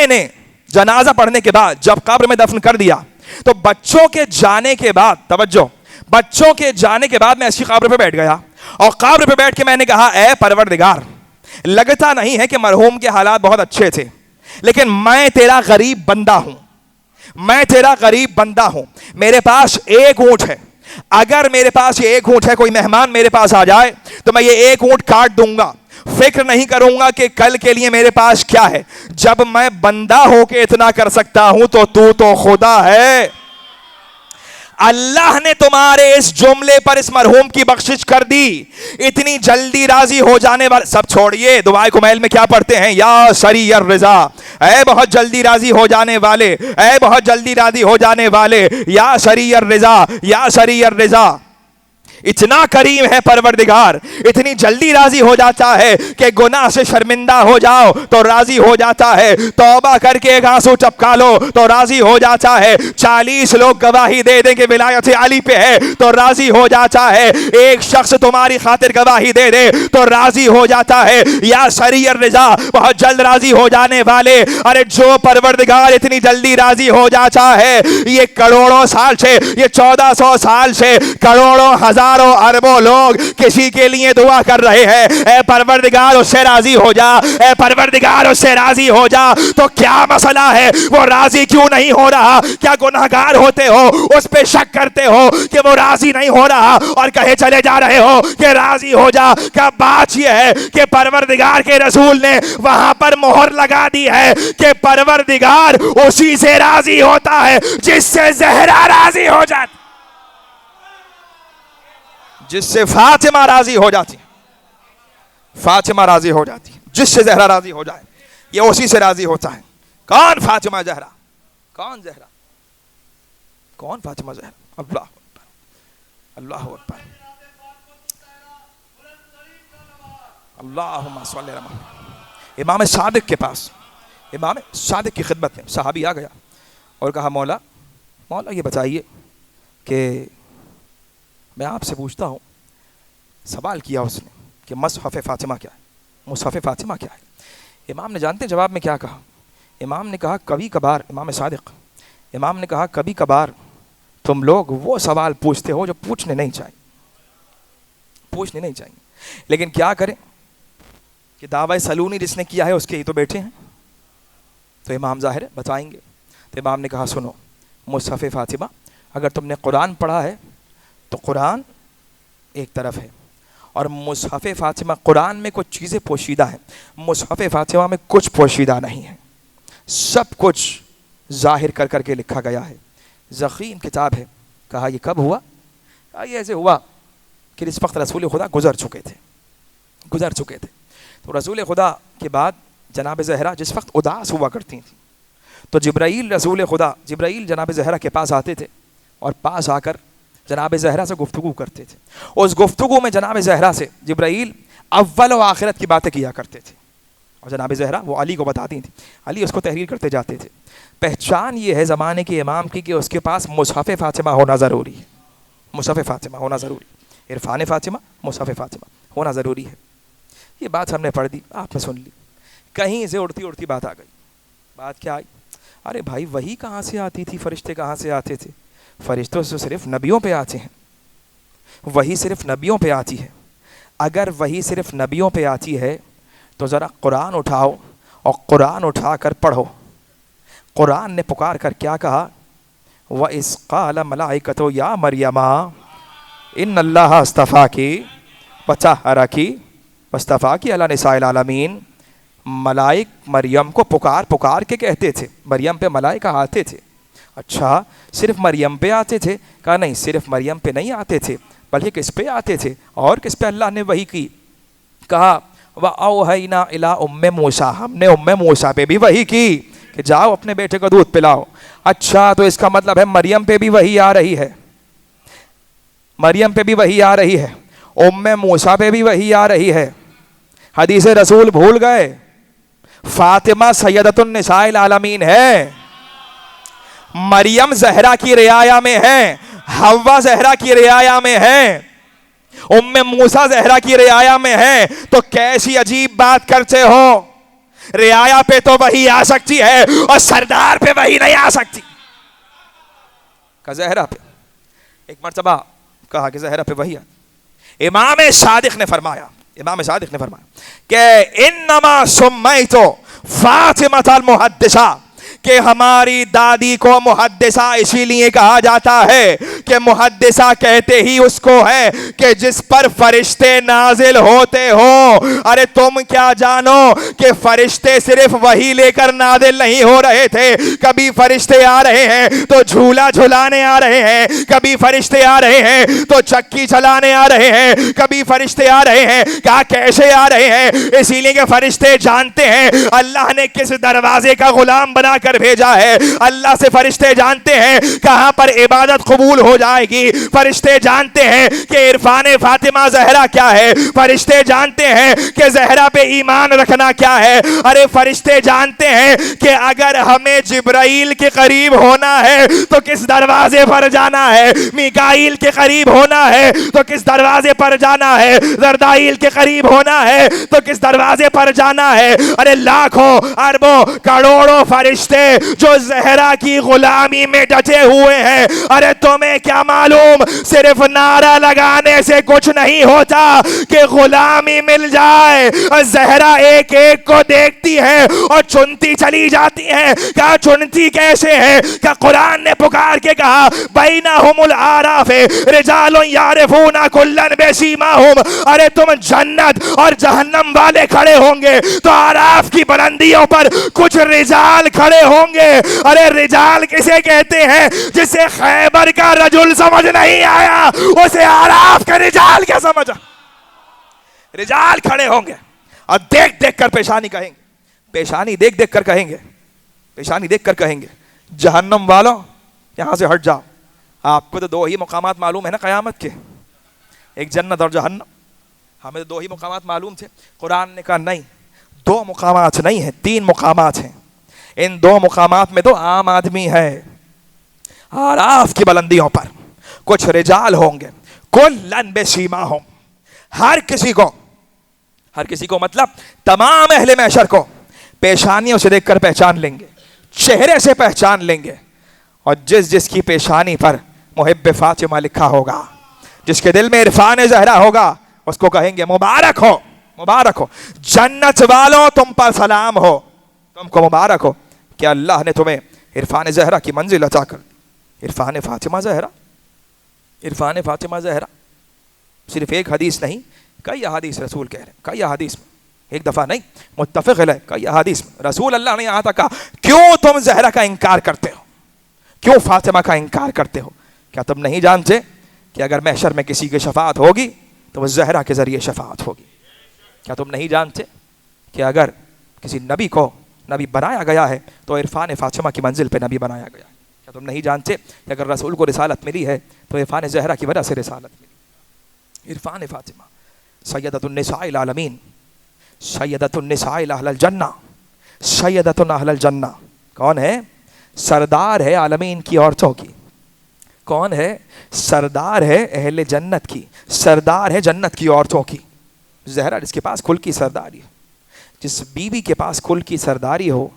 [SPEAKER 2] نے جنازہ پڑھنے کے بعد جب قبر میں دفن کر دیا تو بچوں کے جانے کے بعد, توجہ, بچوں کے جانے کے بعد میں ایسی قبر پہ بیٹھ گیا, اور قبر پہ بیٹھ کے میں نے کہا اے پروردگار, لگتا نہیں ہے کہ مرحوم کے حالات بہت اچھے تھے, لیکن میں تیرا غریب بندہ ہوں, میں تیرا غریب بندہ ہوں. میرے پاس ایک اونٹ ہے, اگر میرے پاس یہ ایک اونٹ ہے, کوئی مہمان میرے پاس آ جائے تو میں یہ ایک اونٹ کاٹ دوں گا, فکر نہیں کروں گا کہ کل کے لیے میرے پاس کیا ہے. جب میں بندہ ہو کے اتنا کر سکتا ہوں تو خدا ہے. اللہ نے تمہارے اس جملے پر اس مرحوم کی بخشش کر دی. اتنی جلدی راضی ہو جانے والے, سب چھوڑیے, دعائے کمیل میں کیا پڑھتے ہیں, یا سری الرضا, اے بہت جلدی راضی ہو جانے والے, اے بہت جلدی راضی ہو جانے والے, یا سری الرضا, یا سری الرضا. اتنا کریم ہے پروردگار, اتنی جلدی راضی ہو جاتا ہے کہ گناہ سے شرمندہ ہو جاؤ تو راضی ہو جاتا ہے, توبہ کر کے ایک آنسو ٹپکا لو تو راضی ہو جاتا ہے, 40 لوگ گواہی دے دیں کہ ولایت علی پہ ہے تو راضی ہو جاتا ہے, ایک شخص تمہاری خاطر گواہی دے دے تو راضی ہو جاتا ہے. یا سری الرضا, بہت جلد راضی ہو جانے والے. ارے جو پروردگار اتنی جلدی راضی ہو جاتا ہے, یہ کروڑوں سال سے, یہ 1400 سال سے, کروڑوں ہزار ہزاروں اربوں لوگ کسی کے لیے دعا کر رہے ہیں، اے پروردگار اس سے راضی ہو جا، اے پروردگار اس سے راضی ہو جا، تو کیا مسئلہ ہے؟ وہ راضی کیوں نہیں ہو رہا؟ کیا گناہگار ہوتے ہو اس پہ شک کرتے ہو کہ وہ راضی نہیں ہو رہا اور کہے چلے جا رہے ہو کہ راضی ہو جا؟ کیا بات یہ ہے کہ پروردگار کے رسول نے وہاں پر مہر لگا دی ہے کہ پروردگار اسی سے راضی ہوتا ہے جس سے زہرا راضی ہو جاتی، جس سے فاطمہ راضی ہو جاتی، فاطمہ راضی ہو جاتی، جس سے زہرا راضی ہو جائے یہ اسی سے راضی ہوتا ہے۔ کون فاطمہ زہرا؟ کون زہرا؟ کون فاطمہ زہرا؟ اللہ اکبر، اللہ اکبر، اللہم صلی اللہ علیہ وسلم۔ امام صادق کے پاس، امام صادق کی خدمت میں صحابی آ گیا اور کہا مولا یہ بتائیے کہ میں آپ سے پوچھتا ہوں، سوال کیا اس نے کہ مصحف فاطمہ کیا ہے، مصحف فاطمہ کیا ہے؟ امام نے جانتے جواب میں کیا کہا؟ امام نے کہا کبھی کبھار، امام صادق، امام نے کہا کبھی کبھار تم لوگ وہ سوال پوچھتے ہو جو پوچھنے نہیں چاہیے، لیکن کیا کریں کہ دعوی سلونی جس نے کیا ہے اس کے ہی تو بیٹھے ہیں، تو امام ظاہر بتائیں گے۔ تو امام نے کہا سنو، مصحف فاطمہ، اگر تم نے قرآن پڑھا ہے تو قرآن ایک طرف ہے، اور مصحف فاطمہ، قرآن میں کچھ چیزیں پوشیدہ ہیں، مصحف فاطمہ میں کچھ پوشیدہ نہیں ہے، سب کچھ ظاہر کر کر کے لکھا گیا ہے، ضخیم کتاب ہے۔ کہا یہ کب ہوا؟ کہا یہ ایسے ہوا کہ اس وقت رسول خدا گزر چکے تھے۔ تو رسول خدا کے بعد جناب زہرا جس وقت اداس ہوا کرتی تھیں تو جبرائیل جناب زہرا کے پاس آتے تھے اور پاس آ کر جناب زہرا سے گفتگو کرتے تھے۔ اس گفتگو میں جناب زہرا سے جبرائیل اول و آخرت کی باتیں کیا کرتے تھے، اور جناب زہرا وہ علی کو بتاتی تھیں، علی اس کو تحریر کرتے جاتے تھے۔ پہچان یہ ہے زمانے کے امام کی کہ اس کے پاس مصحف فاطمہ ہونا ضروری ہے، مصحف فاطمہ ہونا ضروری ہے، عرفان فاطمہ، مصحف فاطمہ ہونا ضروری ہے۔ یہ بات ہم نے پڑھ دی، آپ نے سن لی، کہیں سے اڑتی بات آ گئی۔ بات کیا آئی؟ ارے بھائی وہی کہاں سے آتی تھی، فرشتے کہاں سے آتے تھے؟ فرشتوں سے صرف نبیوں پہ آتے ہیں، وہی صرف نبیوں پہ آتی ہے۔ اگر وہی صرف نبیوں پہ آتی ہے تو ذرا قرآن اٹھاؤ اور قرآن اٹھا کر پڑھو۔ قرآن نے پکار کر کیا کہا؟ وَإِذْ قَالَ مَلَائِكَةُ يَا مَرْيَمَا إِنَّ اللَّهَ اصْطَفَاكِ وَطَهَّرَكِ وَاصْطَفَاكِ عَلَى نِسَاءِ الْعَالَمِينَ۔ ملائک مریم کو پکار کے کہتے تھے، مریم پہ ملائکہ آتے تھے۔ اچھا صرف مریم پہ آتے تھے؟ کہا نہیں، صرف مریم پہ نہیں آتے تھے، بلکہ کس پہ آتے تھے؟ اور کس پہ اللہ نے وحی کی؟ کہا وَأَوْحَيْنَا إِلَىٰ أُمِّ مُوسَىٰ، ہم نے ام موسیٰ پہ بھی وحی کی کہ جاؤ اپنے بیٹے کو دودھ پلاؤ۔ اچھا تو اس کا مطلب ہے مریم پہ بھی وحی آ رہی ہے، مریم پہ بھی وحی آ رہی ہے، ام موسیٰ پہ بھی وحی آ رہی ہے۔ حدیث رسول بھول گئے؟ فاطمہ سیدۃ النساء العالمین ہے، مریم زہرا کی رعایا میں ہے، حوا زہرا کی رعایا میں ہے، ام موسیٰ زہرا کی رعایا میں ہے، تو کیسی عجیب بات کرتے ہو؟ رعایا پہ تو وحی آ سکتی ہے اور سردار پہ وحی نہیں آ سکتی۔ کہ زہرا پہ ایک مرتبہ کہا کہ زہرا پہ وحی آتی۔ امام صادق نے فرمایا کہ انما سمیت فاطمہ المحدثہ، کہ ہماری دادی کو محدثہ اسی لیے کہا جاتا ہے کہ محدثہ کہتے ہی اس کو ہے کہ جس پر فرشتے نازل ہوتے ہوں۔ ارے تم کیا جانو کہ فرشتے صرف وحی لے کر نازل نہیں ہو رہے تھے، کبھی فرشتے آ رہے ہیں تو جھولا جھلانے آ رہے ہیں، کبھی فرشتے آ رہے ہیں تو چکی چلانے آ رہے ہیں، کبھی فرشتے آ رہے ہیں کہا کیسے آ رہے ہیں؟ اسی لیے کہ فرشتے جانتے ہیں اللہ نے کس دروازے کا غلام بنا کر بھیجا ہے، اللہ سے فرشتے جانتے ہیں کہاں پر عبادت قبول ہو جائے گی، فرشتے جانتے ہیں کہ عرفان فاطمہ زہرا کیا ہے، فرشتے جانتے ہیں کہ زہرا پہ ایمان رکھنا کیا ہے۔ ارے فرشتے جانتے ہیں کہ اگر ہمیں جبرائیل کے قریب ہونا ہے تو کس دروازے پر جانا ہے، میکائیل کے قریب ہونا ہے تو کس دروازے پر جانا ہے، زردائیل کے قریب ہونا ہے تو کس دروازے پر جانا ہے۔ ارے لاکھوں اربوں کروڑوں فرشتے والے جو زہرا کی غلامی میں ڈٹے ہوئے ہیں، ارے تمہیں کیا معلوم صرف نعرہ لگانے سے کچھ نہیں ہوتا کہ غلامی مل جائے۔ زہرا ایک ایک کو دیکھتی ہے اور چنتی چلی جاتی ہے۔ کہا چنتی کیسے ہے؟ کہ قرآن نے پکار کے کہا بینہم العراف رجال یعرفون کلا بسیماہم، ارے تم جنت اور جہنم والے کھڑے ہوں گے تو اعراف کی بلندیوں پر کچھ رجال کھڑے ہوں گے۔ ارے رجال کسے کہتے ہیں؟ جسے خیبر کا رجل سمجھ نہیں آیا اسے اعراف کے رجال کیا سمجھا؟ رجال کھڑے ہوں گے اور دیکھ دیکھ کر پیشانی کہیں گے، پیشانی دیکھ دیکھ کر کہیں گے، پیشانی دیکھ کر کہیں گے جہنم والوں یہاں سے ہٹ جاؤ۔ آپ کو تو دو ہی مقامات معلوم ہے نا قیامت کے، ایک جنت اور جہنم، ہمیں تو دو ہی مقامات معلوم تھے۔ قرآن نے کہا نہیں، دو مقامات نہیں ہیں، تین مقامات ہیں۔ ان دو مقامات میں تو عام آدمی ہے۔ اعراف کی بلندیوں پر کچھ رجال ہوں گے، کلن بسیماہم، ہر کسی کو مطلب تمام اہل محشر کو پیشانیوں سے دیکھ کر پہچان لیں گے، چہرے سے پہچان لیں گے، اور جس کی پیشانی پر محب فاطمہ لکھا ہوگا، جس کے دل میں عرفان زہرا ہوگا، اس کو کہیں گے مبارک ہو، مبارک ہو، جنت والوں تم پر سلام ہو، تم کو مبارک ہو کہ اللہ نے تمہیں عرفان زہرا کی منزل عطا کر دی۔ عرفان فاطمہ زہرا، عرفان فاطمہ زہرا، صرف ایک حدیث نہیں، کئی احادیث رسول کہہ رہے ہیں، کئی احادیث میں، ایک دفعہ نہیں، متفق علیہ کئی احادیث میں رسول اللہ نے یہاں تک کہا کیوں تم زہرا کا انکار کرتے ہو، کیوں فاطمہ کا انکار کرتے ہو؟ کیا تم نہیں جانتے کہ اگر محشر میں کسی کی شفاعت ہوگی تو وہ زہرا کے ذریعے شفاعت ہوگی؟ کیا تم نہیں جانتے کہ اگر کسی نبی کو نبی بنایا گیا ہے تو عرفان فاطمہ کی منزل پہ نبی بنایا گیا ہے؟ کیا تم نہیں جانتے کہ اگر رسول کو رسالت ملی ہے تو عرفان زہرا کی وجہ سے رسالت ملی؟ عرفان فاطمہ سیدۃ النساء العالمین، سیدۃ النساء اہل الجنہ، سیدۃ اہل الجنہ، کون ہے؟ سردار ہے عالمین کی عورتوں کی، کون ہے؟ سردار ہے اہل جنت کی، سردار ہے جنت کی عورتوں کی۔ زہرا جس کے پاس کل کی سرداری ہے، جس بیوی کے پاس کل کی سرداری ہو،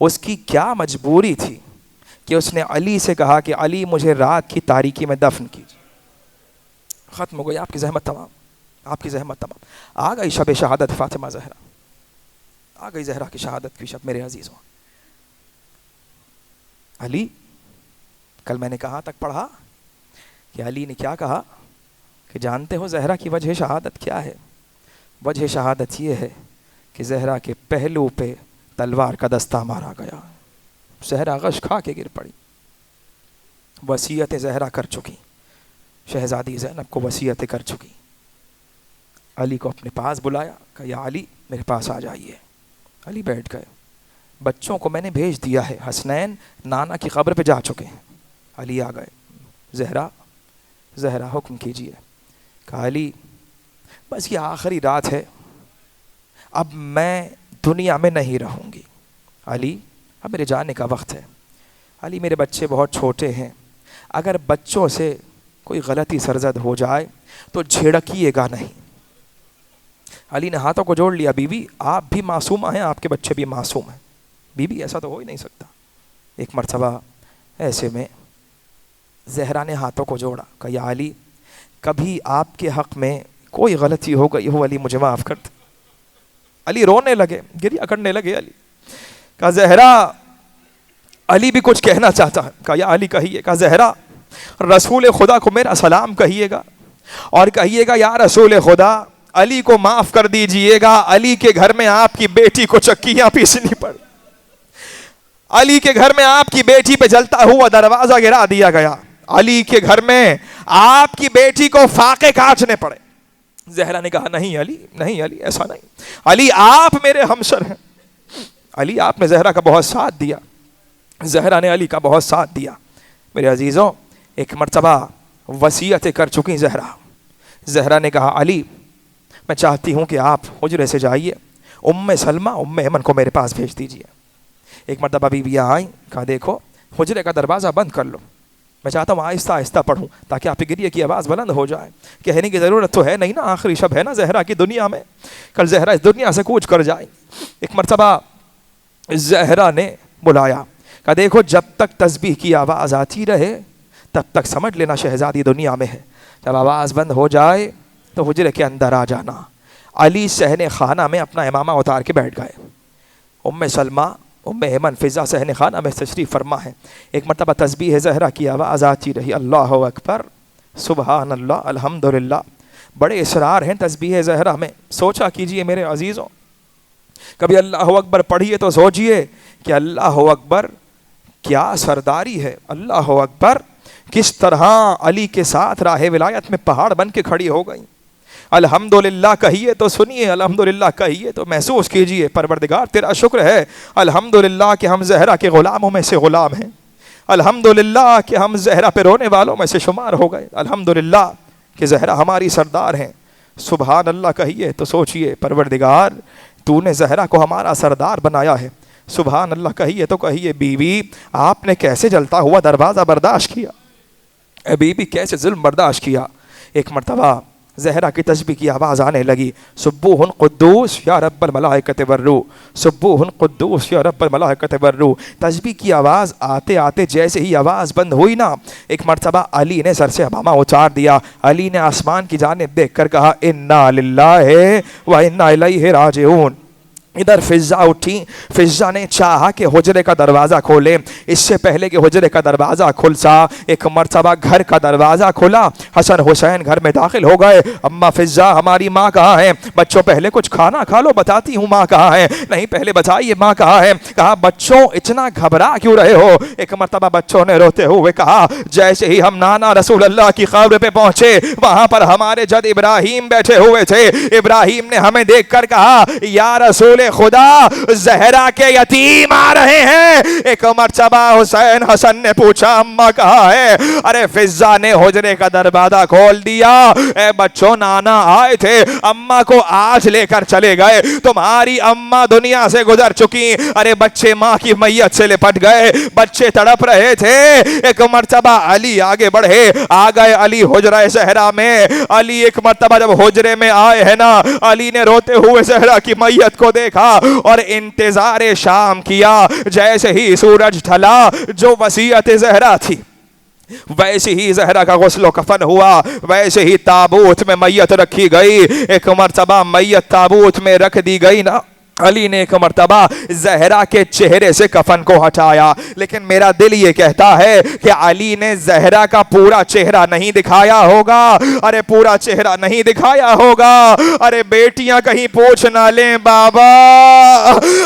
[SPEAKER 2] اس کی کیا مجبوری تھی کہ اس نے علی سے کہا کہ علی مجھے رات کی تاریکی میں دفن کیجیے۔ ختم ہو گئی آپ کی زحمت تمام، آپ کی زحمت تمام۔ آ گئی شب شہادت فاطمہ زہرا، آ گئی زہرا کی شہادت کی شب میرے عزیزوں۔ علی، کل میں نے کہاں تک پڑھا کہ علی نے کیا کہا کہ جانتے ہو زہرا کی وجہ شہادت کیا ہے؟ وجہ شہادت یہ ہے کہ زہرا کے پہلو پہ تلوار کا دستہ مارا گیا، زہرا غش کھا کے گر پڑی، وصیتیں زہرا کر چکی، شہزادی زینب کو وصیتیں کر چکی۔ علی کو اپنے پاس بلایا کہ یا علی میرے پاس آ جائیے۔ علی بیٹھ گئے، بچوں کو میں نے بھیج دیا ہے، حسنین نانا کی قبر پہ جا چکے ہیں۔ علی آ گئے، زہرا حکم کیجیے۔ کہا علی بس یہ آخری رات ہے، اب میں دنیا میں نہیں رہوں گی، علی اب میرے جانے کا وقت ہے۔ علی میرے بچے بہت چھوٹے ہیں، اگر بچوں سے کوئی غلطی سرزد ہو جائے تو جھڑکیے گا نہیں۔ علی نے ہاتھوں کو جوڑ لیا، بیوی آپ بھی معصومہ ہیں، آپ کے بچے بھی معصوم ہیں، بیوی ایسا تو ہو ہی نہیں سکتا۔ ایک مرتبہ ایسے میں زہرا نے ہاتھوں کو جوڑا کہ یا علی کبھی آپ کے حق میں کوئی غلطی ہو گئی ہو، علی مجھے معاف کر دے۔ علی رونے لگے، گریہ کرنے لگے۔ علی کہا زہرا، علی بھی کچھ کہنا چاہتا ہے، کہا یا علی کہیے۔ کہا زہرا رسول خدا کو میرا سلام کہیے گا اور کہیے گا یا رسول خدا علی کو معاف کر دیجئے گا، علی کے گھر میں آپ کی بیٹی کو چکیاں پیسنی پڑ، علی کے گھر میں آپ کی بیٹی پہ جلتا ہوا دروازہ گرا دیا گیا، علی کے گھر میں آپ کی بیٹی کو فاقے کاٹنے پڑے۔ زہرا نے کہا نہیں علی، نہیں علی ایسا نہیں، علی آپ میرے ہمسر ہیں، علی آپ نے زہرا کا بہت ساتھ دیا، زہرا نے علی کا بہت ساتھ دیا۔ میرے عزیزوں ایک مرتبہ وصیتیں کر چکی زہرا نے کہا علی میں چاہتی ہوں کہ آپ حجرے سے جائیے، ام سلمہ ام ایمن کو میرے پاس بھیج دیجیے۔ ایک مرتبہ بیویاں آئیں، کہا دیکھو حجرے کا دروازہ بند کر لو، میں چاہتا ہوں آہستہ آہستہ پڑھوں تاکہ آپ کی گریہ کی آواز بلند ہو جائے۔ کہنے کی ضرورت تو ہے نہیں نا، آخری شب ہے نا زہرا کی دنیا میں، کل زہرا اس دنیا سے کوچ کر جائیں۔ ایک مرتبہ زہرا نے بلایا، کہا دیکھو جب تک تسبیح کی آواز آتی رہے تب تک سمجھ لینا شہزادی دنیا میں ہے، جب آواز بند ہو جائے تو حجرے کے اندر آ جانا۔ علی صحن خانہ میں اپنا امامہ اتار کے بیٹھ گئے۔ ام سلمہ، ام ایمن فضا صحن خانہ میں تشریف فرما ہے۔ ایک مرتبہ تسبیح زہرا کی آواز آتی رہی، اللہ اکبر، سبحان اللہ، الحمدللہ۔ بڑے اسرار ہیں تسبیح زہرا میں، سوچا کیجئے میرے عزیزوں، کبھی اللہ اکبر پڑھیے تو سوچئے کہ اللہ اکبر کیا سرداری ہے، اللہ اکبر کس طرح علی کے ساتھ راہ ولایت میں پہاڑ بن کے کھڑی ہو گئی۔ الحمدللہ کہیے تو سنیے، الحمدللہ کہیے تو محسوس کیجئے، پروردگار تیرا شکر ہے، الحمدللہ کہ ہم زہرا کے غلاموں میں سے غلام ہیں، الحمدللہ کہ ہم زہرا پہ رونے والوں میں سے شمار ہو گئے، الحمدللہ کہ زہرا ہماری سردار ہیں۔ سبحان اللہ کہیے تو سوچئے، پروردگار تو نے زہرا کو ہمارا سردار بنایا ہے۔ سبحان اللہ کہیے تو کہیے، بیوی آپ نے کیسے جلتا ہوا دروازہ برداشت کیا، اے بیوی کیسے ظلم برداشت کیا۔ ایک مرتبہ زہرا کی تسبیح کی آواز آنے لگی، سبوح قدوس یا رب الملائکۃ والروح، سبوح قدوس یا رب الملائکۃ والروح۔ تسبیح کی آواز آتے آتے جیسے ہی آواز بند ہوئی نا، ایک مرتبہ علی نے سر سے امامہ اتار دیا۔ علی نے آسمان کی جانب دیکھ کر کہا، انا للہ و انا الیہ راجعون۔ ادھر فضا اٹھی، فضا نے چاہا کہ حجرے کا دروازہ کھولے، اس سے پہلے کہ حجرے کا دروازہ کھل سا ایک مرتبہ گھر کا دروازہ کھلا، حسن حسین گھر میں داخل ہو گئے۔ اما فضا ہماری ماں کہاں ہے؟ بچوں پہلے کچھ کھانا کھا لو، بتاتی ہوں ماں کہاں ہے۔ نہیں پہلے بتائیے ماں کہاں ہے۔ کہا بچوں اتنا گھبرا کیوں رہے ہو؟ ایک مرتبہ بچوں نے روتے ہوئے کہا، جیسے ہی ہم نانا رسول اللہ کی قبر پہ پہنچے وہاں پر ہمارے جد ابراہیم بیٹھے ہوئے تھے، ابراہیم نے ہمیں دیکھ کر کہا، یا رسول خدا زہرا کے یتیم آ رہے ہیں۔ ایک مرتبہ حسین حسن نے پوچھا اماں کہاں ہے؟ ارے فضا نے حجرے کا دروازہ کھول دیا، اے بچوں نانا آئے تھے، اماں کو آج لے کر چلے گئے، تمہاری اماں دنیا سے گزر چکی۔ ارے بچے ماں کی میت سے لپٹ گئے، بچے تڑپ رہے تھے۔ ایک مرتبہ علی آگے بڑھے، آ گئے علی حجرہ زہرا میں۔ علی ایک مرتبہ جب حجرے میں آئے ہیں نا، علی نے روتے ہوئے زہرا کی میت کو دیکھا اور انتظار شام کیا۔ جیسے ہی سورج ڈھلا، جو وصیت زہرا تھی ویسے ہی زہرا کا غسل و کفن ہوا، ویسے ہی تابوت میں میت رکھی گئی۔ ایک مرتبہ میت تابوت میں رکھ دی گئی نا، علی نے ایک مرتبہ زہرا کے چہرے سے کفن کو ہٹایا، لیکن میرا دل یہ کہتا ہے کہ علی نے زہرا کا پورا چہرہ نہیں دکھایا ہوگا۔ ارے پورا چہرہ نہیں دکھایا ہوگا۔ ارے بیٹیاں کہیں پوچھ نہ لیں، بابا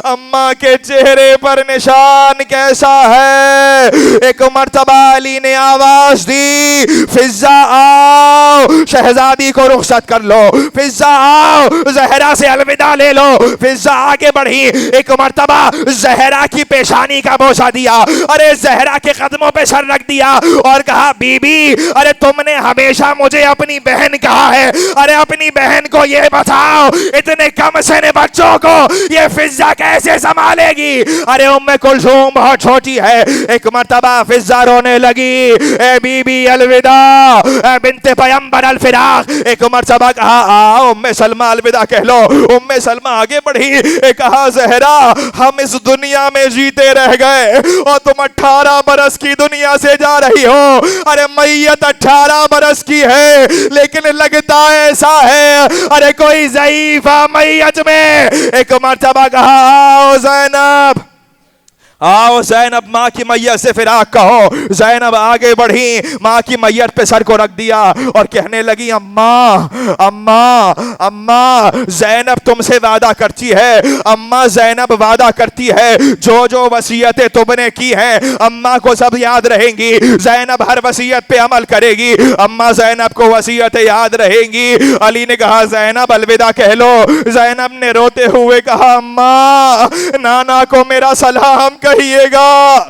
[SPEAKER 2] اماں کے چہرے پر نشان کیسا ہے؟ ایک مرتبہ علی نے آواز دی، فضا آؤ، شہزادی کو رخصت کر لو، فضا آؤ، زہرا سے الوداع لے لو۔ فضا آگے بڑھی، ایک مرتبہ زہرا کی پیشانی کا بوسہ دیا، ارے زہرا کے قدموں پہ سر رکھ دیا اور کہا، بی بی ارے تم نے ہمیشہ مجھے اپنی بہن کہا ہے، ارے اپنی بہن کو یہ بتاؤ اتنے کم سن بچوں کو یہ فضا کیسے سنبھالے گی؟ ارے ام کلثوم بہت چھوٹی ہے۔ ایک مرتبہ فضا رونے لگی، اے بی بی الوداع، اے بنت پیمبر الفراق۔ ایک مرتبہ کہا، آؤ ام سلمہ الوداع کہہ لو۔ ام سلمہ آگے بڑھی، کہا زہرا ہم اس دنیا میں جیتے رہ گئے اور تم 18 برس کی دنیا سے جا رہی ہو۔ ارے میت 18 برس کی ہے لیکن لگتا ایسا ہے ارے کوئی ضعیفہ میت میں۔ ایک مرتبہ کہا، آؤ زینب، آؤ زینب ماں کی میت سے فراق کہو۔ زینب آگے بڑھی، ماں کی میت پہ سر کو رکھ دیا اور کہنے لگی، اماں اماں اماں، زینب تم سے وعدہ کرتی ہے، اماں زینب وعدہ کرتی ہے جو جو وصیتیں تم نے کی ہیں اماں کو سب یاد رہیں گی، زینب ہر وصیت پہ عمل کرے گی، اماں زینب کو وصیتیں یاد رہیں گی۔ علی نے کہا، زینب الوداع کہہ لو۔ زینب نے روتے ہوئے کہا، اماں نانا کو میرا سلام کہیے گا۔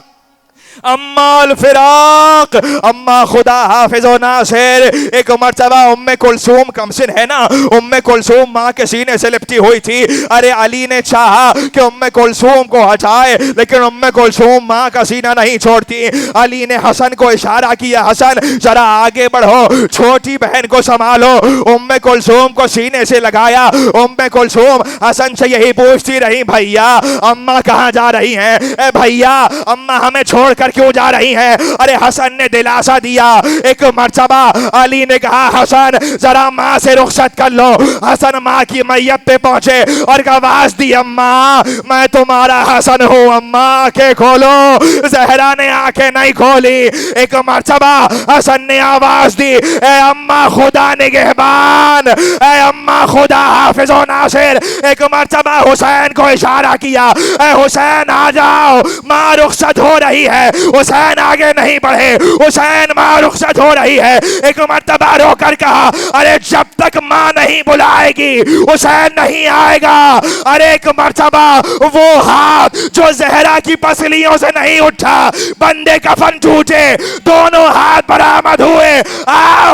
[SPEAKER 2] اما الفراق، اما خدا حافظ و ناصر. ایک مرتبہ ام کلثوم کمسن ہے نا، ام کلثوم ماں کے سینے سے لپٹی ہوئی تھی. ارے علی نے چاہا کہ ام کلثوم کو ہٹائے، لیکن ام کلثوم ماں کا سینہ نہیں چھوڑتی. علی نے حسن کو اشارہ کیا، حسن ذرا آگے بڑھو، چھوٹی بہن کو سنبھالو. ام کلثوم کو سینے سے لگایا. ام کلثوم حسن سے یہی پوچھتی رہی، بھیا اماں کہاں جا رہی ہیں؟ اے بھیا اماں ہمیں چھوڑ کر کیوں جا رہی ہیں؟ ارے حسن نے دلاسا دیا. ایک مرتبہ علی نے کہا، حسن ذرا ماں سے رخصت کر لو. حسن ماں کی میت پہ پہنچے اور آواز دی، اماں میں تمہارا حسن ہوں، اماں آنکھیں کھولو. زہرا نے آنکھیں نہیں کھولی. ایک مرتبہ حسن نے آواز دی، اے اماں خدا نگہبان، اے اماں خدا حافظ و ناصر. ایک مرتبہ حسین کو اشارہ کیا، اے حسین آ جاؤ، ماں رخصت ہو رہی ہے. حسین آگے نہیں بڑھے، حسین ماں رخصت ہو رہی ہے. ایک مرتبہ رو کر کہا، ارے جب تک ماں نہیں بلائے گی حسین نہیں آئے گا. ارے ایک مرتبہ وہ ہاتھ جو زہرا کی پسلیوں سے نہیں اٹھا، بندے کفن ٹوٹے، دونوں ہاتھ برآمد ہوئے.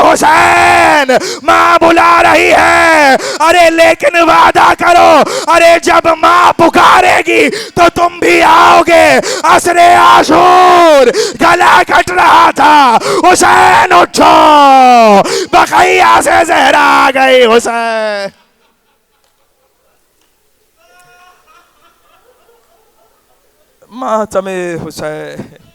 [SPEAKER 2] حسین ماں بلا رہی ہے. ارے لیکن وعدہ کرو، ارے جب ماں پکارے گی تو تم بھی آؤ گے. عصر عاشور گلا کٹ رہا تھا، حسین اٹھو، بقیہ سے زہرا آ گئی. حسین ماتم حسین.